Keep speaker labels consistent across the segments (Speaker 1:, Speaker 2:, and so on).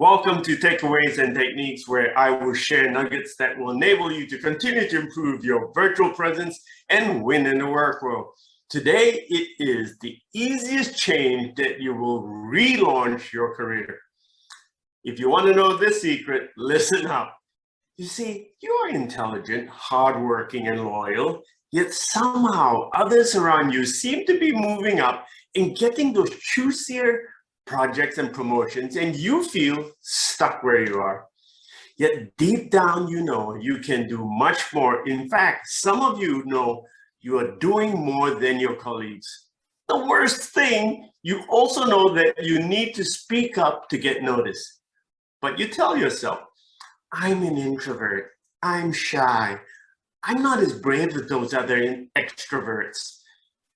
Speaker 1: Welcome to Takeaways and Techniques, where I will share nuggets that will enable you to continue to improve your virtual presence and win in the work world. Today, it is the easiest change that you will relaunch your career. If you want to know this secret, listen up. You see, you're intelligent, hardworking, and loyal, yet somehow others around you seem to be moving up and getting those juicier projects and promotions, and you feel stuck where you are. Yet deep down, you know you can do much more. In fact, some of you know you are doing more than your colleagues. The worst thing, you also know that you need to speak up to get noticed. But you tell yourself, I'm an introvert, I'm shy, I'm not as brave as those other extroverts.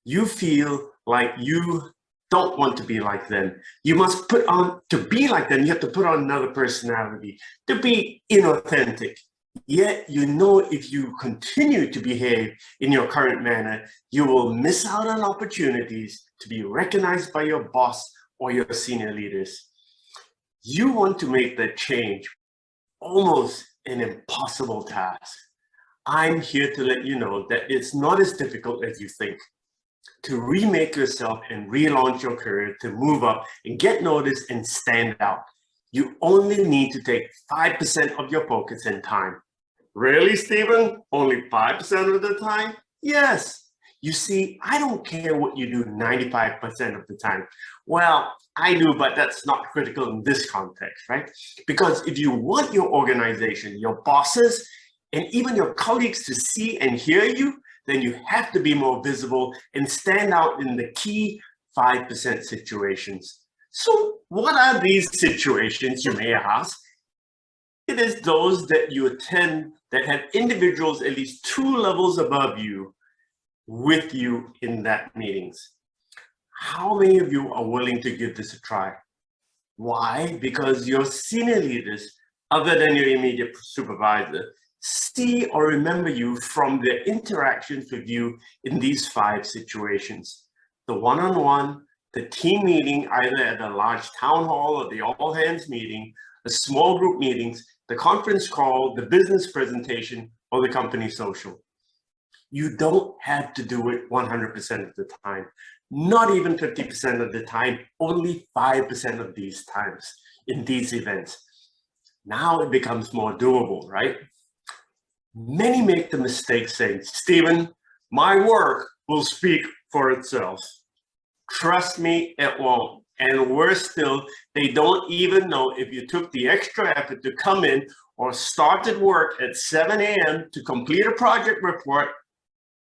Speaker 1: You feel like you don't want to be like them. You must put on, to be like them, you have to put on another personality, to be inauthentic. Yet you know if you continue to behave in your current manner, you will miss out on opportunities to be recognized by your boss or your senior leaders. You want to make that change, almost an impossible task. I'm here to let you know that it's not as difficult as you think. To remake yourself and relaunch your career, to move up and get noticed and stand out, you only need to take 5% of your focus and time. Really, Stephen? Only 5% of the time? Yes. You see, I don't care what you do 95% of the time. Well, I do, but that's not critical in this context, right? Because if you want your organization, your bosses, and even your colleagues to see and hear you, then you have to be more visible and stand out in the key 5% situations. So what are these situations, you may ask? It is those that you attend that have individuals at least 2 levels above you with you in that meetings. How many of you are willing to give this a try? Why? Because your senior leaders, other than your immediate supervisor, see or remember you from their interactions with you in these 5 situations. The one-on-one, the team meeting, either at a large town hall or the all-hands meeting, the small group meetings, the conference call, the business presentation, or the company social. You don't have to do it 100% of the time, not even 50% of the time, only 5% of these times in these events. Now it becomes more doable, right? Many make the mistake saying, Stephen, my work will speak for itself. Trust me, it won't. And worse still, they don't even know if you took the extra effort to come in or started work at 7 a.m. to complete a project report,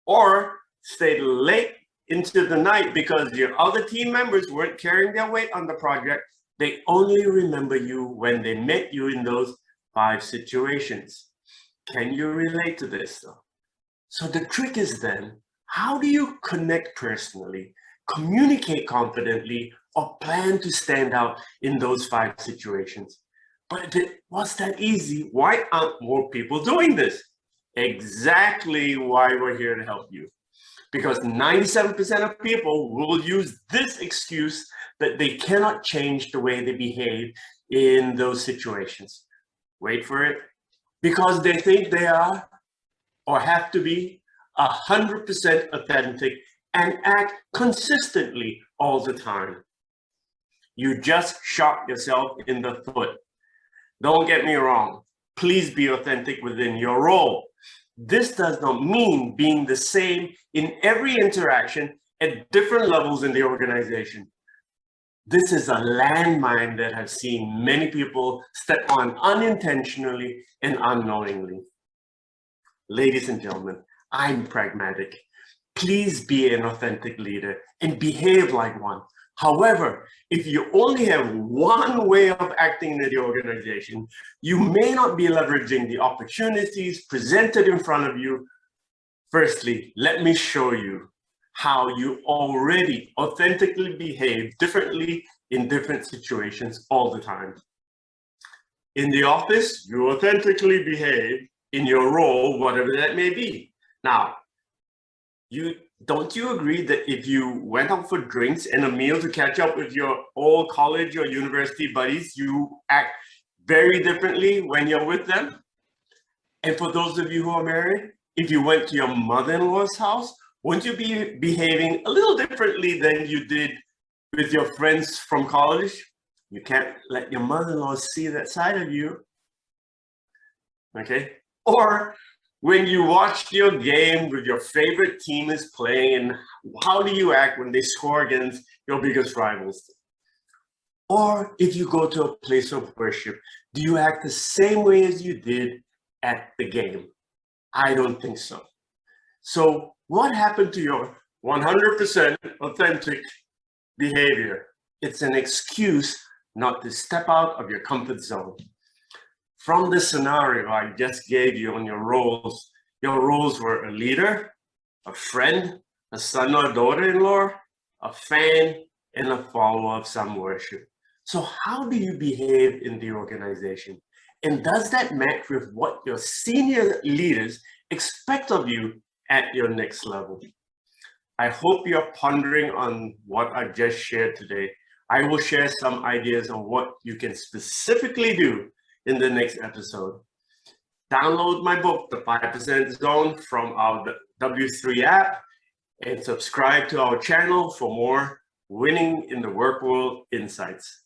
Speaker 1: or stayed late into the night because your other team members weren't carrying their weight on the project. They only remember you when they met you in those 5 situations. Can you relate to this though? So the trick is then, how do you connect personally, communicate confidently, or plan to stand out in those 5 situations? But if it was that easy, why aren't more people doing this? Exactly why we're here to help you. Because 97% of people will use this excuse that they cannot change the way they behave in those situations. Wait for it. Because they think they are or have to be 100% authentic and act consistently all the time. You just shot yourself in the foot. Don't get me wrong. Please be authentic within your role. This does not mean being the same in every interaction at different levels in the organization. This is a landmine that I've seen many people step on unintentionally and unknowingly. Ladies and gentlemen, I'm pragmatic. Please be an authentic leader and behave like one. However, if you only have one way of acting in the organization, you may not be leveraging the opportunities presented in front of you. Firstly, let me show you how you already authentically behave differently in different situations all the time. In the office, you authentically behave in your role, whatever that may be. Now, you Don't you agree that if you went out for drinks and a meal to catch up with your old college or university buddies, you act very differently when you're with them? And for those of you who are married, if you went to your mother-in-law's house, wouldn't you be behaving a little differently than you did with your friends from college? You can't let your mother-in-law see that side of you. Okay? Or when you watch your game with your favorite team is playing, and how do you act when they score against your biggest rivals? Or if you go to a place of worship, do you act the same way as you did at the game? I don't think so. So what happened to your 100% authentic behavior? It's an excuse not to step out of your comfort zone. From the scenario I just gave you on your roles were a leader, a friend, a son or daughter-in-law, a fan, and a follower of some worship. So how do you behave in the organization? And does that match with what your senior leaders expect of you at your next level? I hope you're pondering on what I just shared today. I will share some ideas on what you can specifically do in the next episode. Download my book, The 5% Zone, from our W3 app, and subscribe to our channel for more winning in the work world insights.